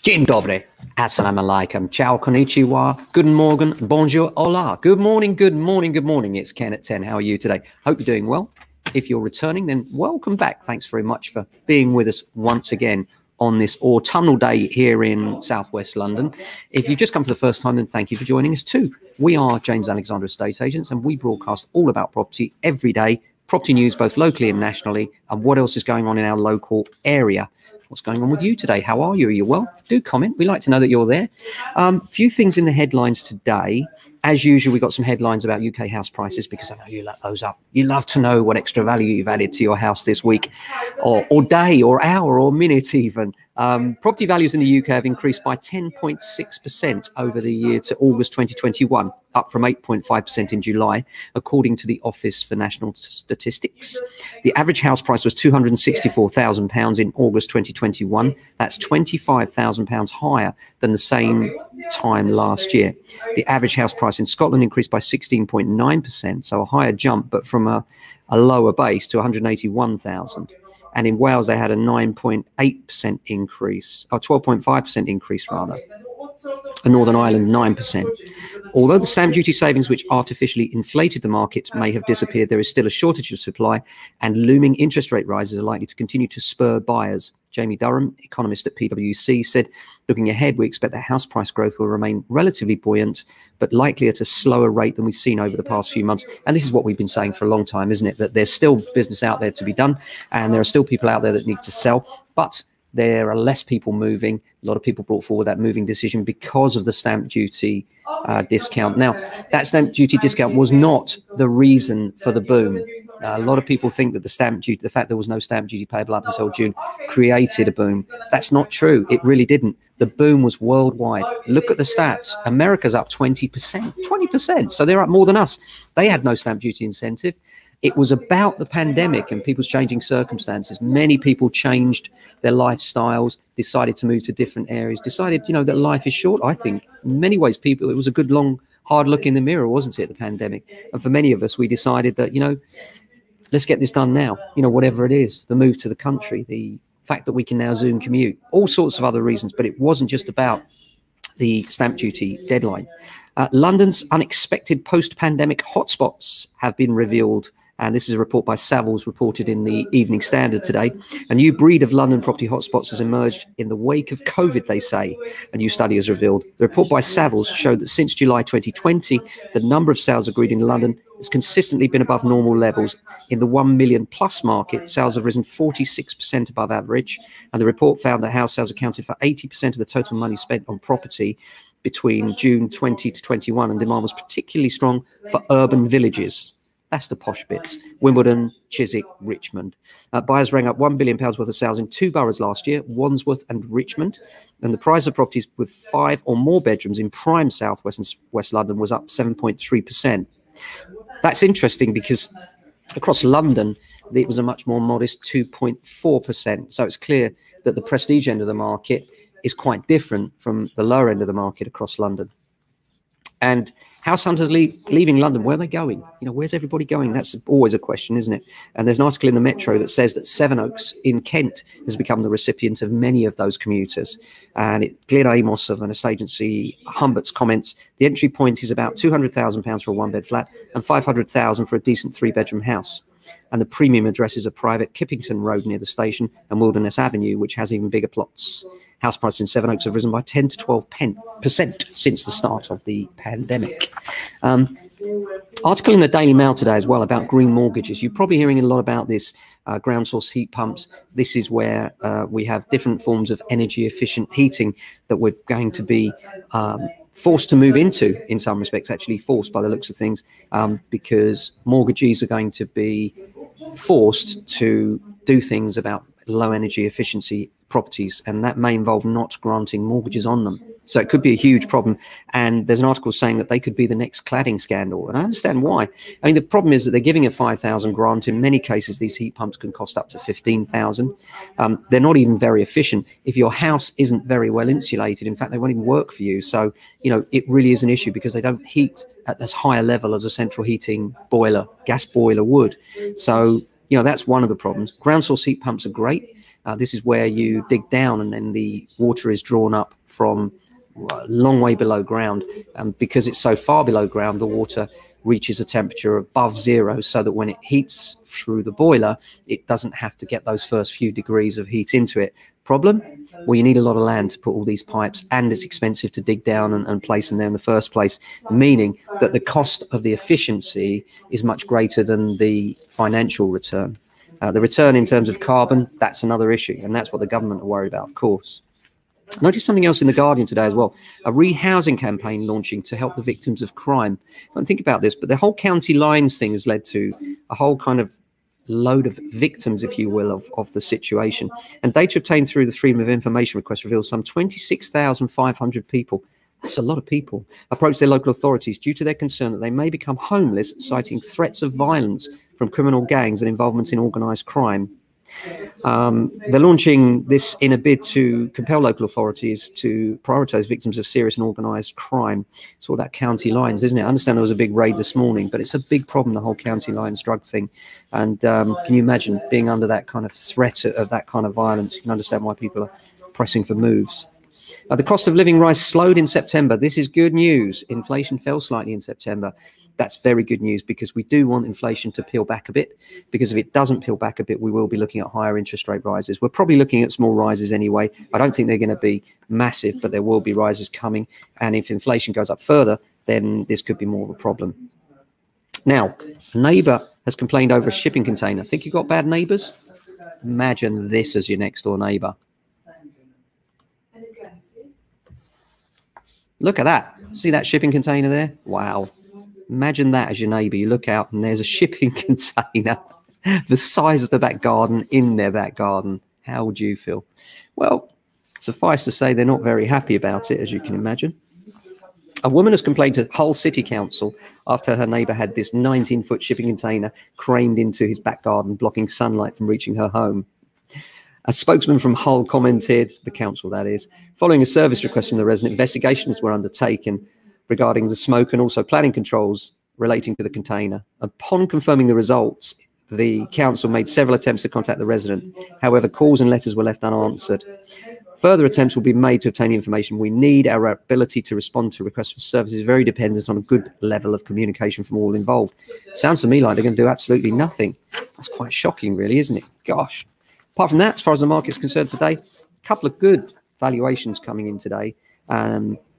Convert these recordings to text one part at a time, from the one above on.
Dzień dobry, assalamu alaikum, ciao, konnichiwa, guten morgen, bonjour, hola. Good morning, good morning, good morning. It's Ken at 10. How are you today? Hope you're doing well. If you're returning, then welcome back. Thanks very much for being with us once again on this autumnal day here in southwest London. If you've just come for the first time, then thank you for joining us too. We are James Alexander Estate Agents, and we broadcast all about property every day, property news both locally and nationally, and what else is going on in our local area. What's going on with you today? How are you? Are you well? Do comment. We like to know that you're there. Few things in the headlines today. As usual, we've got some headlines about UK house prices because I know you let those up. You love to know what extra value you've added to your house this week or day or hour or minute even. Property values in the UK have increased by 10.6% over the year to August 2021, up from 8.5% in July, according to the Office for National Statistics. The average house price was £264,000 in August 2021. That's £25,000 higher than the same time last year. The average house price in Scotland increased by 16.9%, so a higher jump, but from a lower base to 181,000. And in Wales, they had a 9.8% increase, or 12.5% increase rather. In Northern Ireland, 9%. Although the stamp duty savings which artificially inflated the market may have disappeared, there is still a shortage of supply, and looming interest rate rises are likely to continue to spur buyers. Jamie Durham, economist at PwC, said, looking ahead, we expect that house price growth will remain relatively buoyant, but likely at a slower rate than we've seen over the past few months. And this is what we've been saying for a long time, isn't it? That there's still business out there to be done, and there are still people out there that need to sell, but there are less people moving. A lot of people brought forward that moving decision because of the stamp duty discount. Now, that stamp duty discount was not the reason for the boom. A lot of people think that the stamp duty, the fact there was no stamp duty payable up until June, created a boom. That's not true. It really didn't. The boom was worldwide. Look at the stats. America's up 20%. 20%. So they're up more than us. They had no stamp duty incentive. It was about the pandemic and people's changing circumstances. Many people changed their lifestyles, decided to move to different areas, decided, that life is short. I think in many ways, it was a good, long, hard look in the mirror, wasn't it, the pandemic? And for many of us, we decided that, let's get this done now, whatever it is, the move to the country, the fact that we can now Zoom commute, all sorts of other reasons. But it wasn't just about the stamp duty deadline. London's unexpected post-pandemic hotspots have been revealed. And this is a report by Savills reported in the Evening Standard today. A new breed of London property hotspots has emerged in the wake of COVID, they say, a new study has revealed. The report by Savills showed that since July 2020, the number of sales agreed in London has consistently been above normal levels. In the 1 million plus market, sales have risen 46% above average. And the report found that house sales accounted for 80% of the total money spent on property between June 20 to 21. And demand was particularly strong for urban villages. That's the posh bits. Wimbledon, Chiswick, Richmond. Buyers rang up £1 billion worth of sales in two boroughs last year, Wandsworth and Richmond. And the price of properties with 5 or more bedrooms in prime southwest and West London was up 7.3%. That's interesting because across London, it was a much more modest 2.4%. So it's clear that the prestige end of the market is quite different from the lower end of the market across London. And house hunters leaving London, where are they going? Where's everybody going? That's always a question, isn't it? And there's an article in the Metro that says that Sevenoaks in Kent has become the recipient of many of those commuters. And Glyn Amos of an estate agency, Humbert's, comments, the entry point is about £200,000 for a one-bed flat and £500,000 for a decent three-bedroom house. And the premium addresses are private Kippington Road near the station and Wilderness Avenue, which has even bigger plots. House prices in Sevenoaks have risen by 10 to 12% since the start of the pandemic. Article in the Daily Mail today as well about green mortgages. You're probably hearing a lot about this, ground source heat pumps. This is where we have different forms of energy efficient heating that we're going to be forced to move into, in some respects, actually forced by the looks of things, because mortgagees are going to be forced to do things about low energy efficiency properties, and that may involve not granting mortgages on them. So it could be a huge problem. And there's an article saying that they could be the next cladding scandal. And I understand why. I mean, the problem is that they're giving a 5,000 grant. In many cases, these heat pumps can cost up to 15,000. They're not even very efficient. If your house isn't very well insulated, in fact, they won't even work for you. So, it really is an issue because they don't heat at as high a level as a central heating boiler, gas boiler would. So You know, that's one of the problems. Ground source heat pumps are great. This is where you dig down and then the water is drawn up from a long way below ground. Because it's so far below ground, the water reaches a temperature above zero, so that when it heats through the boiler, it doesn't have to get those first few degrees of heat into it. Problem? Well, you need a lot of land to put all these pipes, and it's expensive to dig down and place them there in the first place, meaning that the cost of the efficiency is much greater than the financial return. The return in terms of carbon, that's another issue, and that's what the government are worried about, of course. Notice something else in The Guardian today as well. A rehousing campaign launching to help the victims of crime. Don't think about this, but the whole county lines thing has led to a whole kind of load of victims, if you will, of the situation. And data obtained through the Freedom of Information request reveals some 26,500 people, that's a lot of people, approached their local authorities due to their concern that they may become homeless, citing threats of violence from criminal gangs and involvement in organised crime. They're launching this in a bid to compel local authorities to prioritise victims of serious and organised crime. It's all about county lines, isn't it? I understand there was a big raid this morning, but it's a big problem, the whole county lines drug thing. And can you imagine being under that kind of threat of that kind of violence? You can understand why people are pressing for moves. The cost of living rise slowed in September. This is good news. Inflation fell slightly in September. That's very good news, because we do want inflation to peel back a bit, because if it doesn't peel back a bit, we will be looking at higher interest rate rises. We're probably looking at small rises anyway. I don't think they're going to be massive, but there will be rises coming. And if inflation goes up further, then this could be more of a problem. Now, a neighbour has complained over a shipping container. Think you've got bad neighbours? Imagine this as your next door neighbour. Look at that. See that shipping container there? Wow. Imagine that as your neighbour. You look out and there's a shipping container the size of the back garden in their back garden. How would you feel? Well, suffice to say, they're not very happy about it, as you can imagine. A woman has complained to Hull City Council after her neighbour had this 19-foot shipping container craned into his back garden, blocking sunlight from reaching her home. A spokesman from Hull commented, the council that is, following a service request from the resident, investigations were undertaken regarding the smoke and also planning controls relating to the container. Upon confirming the results, the council made several attempts to contact the resident. However, calls and letters were left unanswered. Further attempts will be made to obtain the information we need. Our ability to respond to requests for services is very dependent on a good level of communication from all involved. Sounds to me like they're going to do absolutely nothing. That's quite shocking, really, isn't it? Gosh. Apart from that, as far as the market's concerned today, a couple of good valuations coming in today.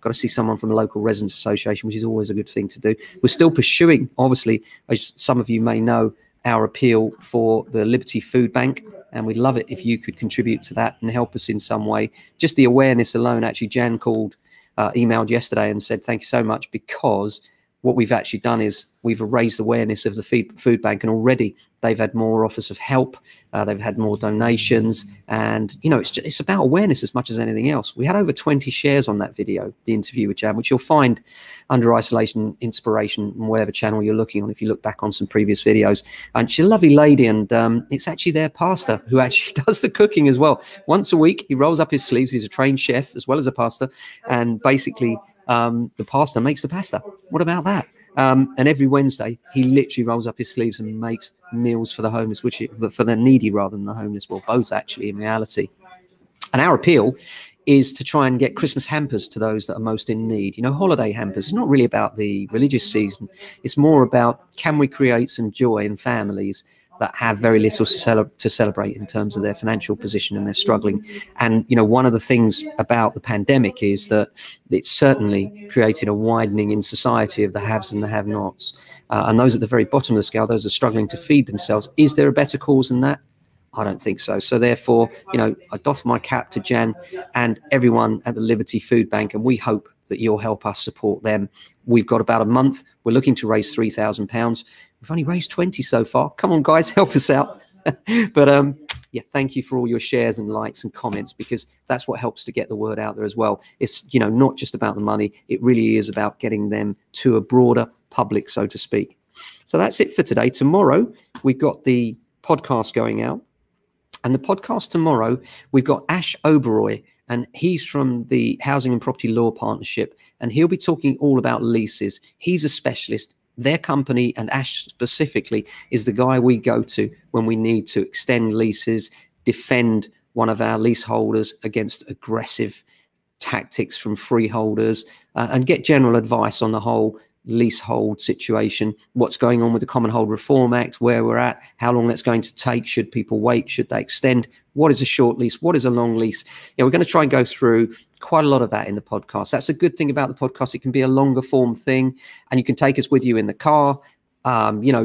Got to see someone from the local residents association, which is always a good thing to do. We're still pursuing, obviously, as some of you may know, our appeal for the Liberty Food Bank, and we'd love it if you could contribute to that and help us in some way. Just the awareness alone. Actually, Jan emailed yesterday and said thank you so much, because what we've actually done is we've raised awareness of the food bank, and already they've had more offers of help. They've had more donations, and you know, it's about awareness as much as anything else. We had over 20 shares on that video, the interview with Jan, which you'll find under Isolation Inspiration, whatever channel you're looking on, if you look back on some previous videos. And she's a lovely lady, and it's actually their pastor who actually does the cooking as well. Once a week, he rolls up his sleeves. He's a trained chef as well as a pastor, and basically the pastor makes the pasta. What about that? And every Wednesday, he literally rolls up his sleeves and makes meals for the homeless, which for the needy rather than the homeless. Well, both actually in reality. And our appeal is to try and get Christmas hampers to those that are most in need. You know, holiday hampers. It's not really about the religious season. It's more about, can we create some joy in families that have very little to celebrate in terms of their financial position, and they're struggling. And, you know, one of the things about the pandemic is that it's certainly created a widening in society of the haves and the have-nots. And those at the very bottom of the scale, those are struggling to feed themselves. Is there a better cause than that? I don't think so. So therefore, you know, I doff my cap to Jan and everyone at the Liberty Food Bank, and we hope that you'll help us support them. We've got about a month. We're looking to raise £3,000. We've only raised 20 so far. Come on, guys, help us out. But yeah, thank you for all your shares and likes and comments, because that's what helps to get the word out there as well. It's, you know, not just about the money. It really is about getting them to a broader public, so to speak. So that's it for today. Tomorrow, we've got the podcast going out. And the podcast tomorrow, we've got Ash Oberoi, and he's from the Housing and Property Law Partnership, and he'll be talking all about leases. He's a specialist. Their company, and Ash specifically, is the guy we go to when we need to extend leases, defend one of our leaseholders against aggressive tactics from freeholders, and get general advice on the whole leasehold situation, what's going on with the Commonhold Reform Act, where we're at, how long that's going to take, should people wait, should they extend, what is a short lease, what is a long lease. We're going to try and go through quite a lot of that in the podcast. That's a good thing about the podcast. It can be a longer form thing, and you can take us with you in the car.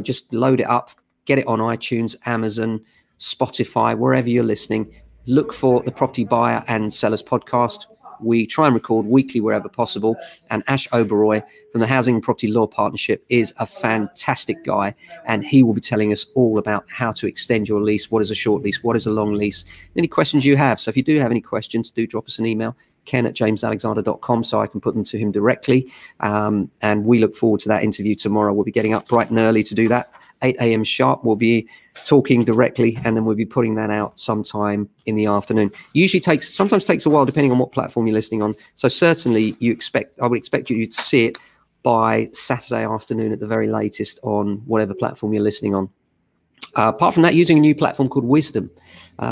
Just load it up, get it on iTunes, Amazon, Spotify, wherever you're listening. Look for the Property Buyer and Sellers Podcast. We try and record weekly wherever possible. And Ash Oberoi from the Housing and Property Law Partnership is a fantastic guy. And he will be telling us all about how to extend your lease. What is a short lease? What is a long lease? Any questions you have. So if you do have any questions, do drop us an email, ken@jamesalexander.com, so I can put them to him directly. And we look forward to that interview tomorrow. We'll be getting up bright and early to do that. 8 a.m. sharp. We'll be talking directly, and then we'll be putting that out sometime in the afternoon. Usually sometimes takes a while depending on what platform you're listening on. So certainly I would expect you to see it by Saturday afternoon at the very latest on whatever platform you're listening on. Apart from that, using a new platform called Wisdom,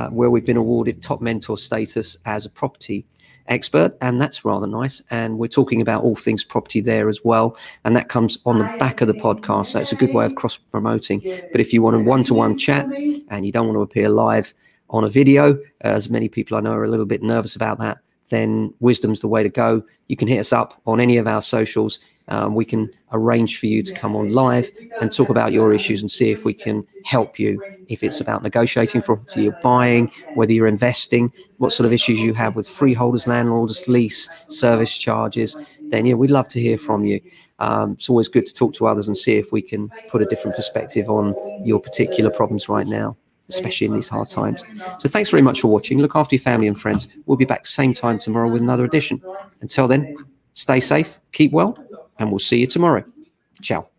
where we've been awarded top mentor status as a property expert, and that's rather nice. And we're talking about all things property there as well, and that comes on the back of the podcast, so it's a good way of cross promoting. But if you want a one-to-one chat and you don't want to appear live on a video, as many people I know are a little bit nervous about that, then Wisdom's the way to go. You can hit us up on any of our socials. We can arrange for you to come on live and talk about your issues and see if we can help you. If it's about negotiating for property you're buying, whether you're investing, what sort of issues you have with freeholders, landlords, lease, service charges, then we'd love to hear from you. It's always good to talk to others and see if we can put a different perspective on your particular problems right now, especially in these hard times. So thanks very much for watching. Look after your family and friends. We'll be back same time tomorrow with another edition. Until then, stay safe, keep well, and we'll see you tomorrow. Ciao.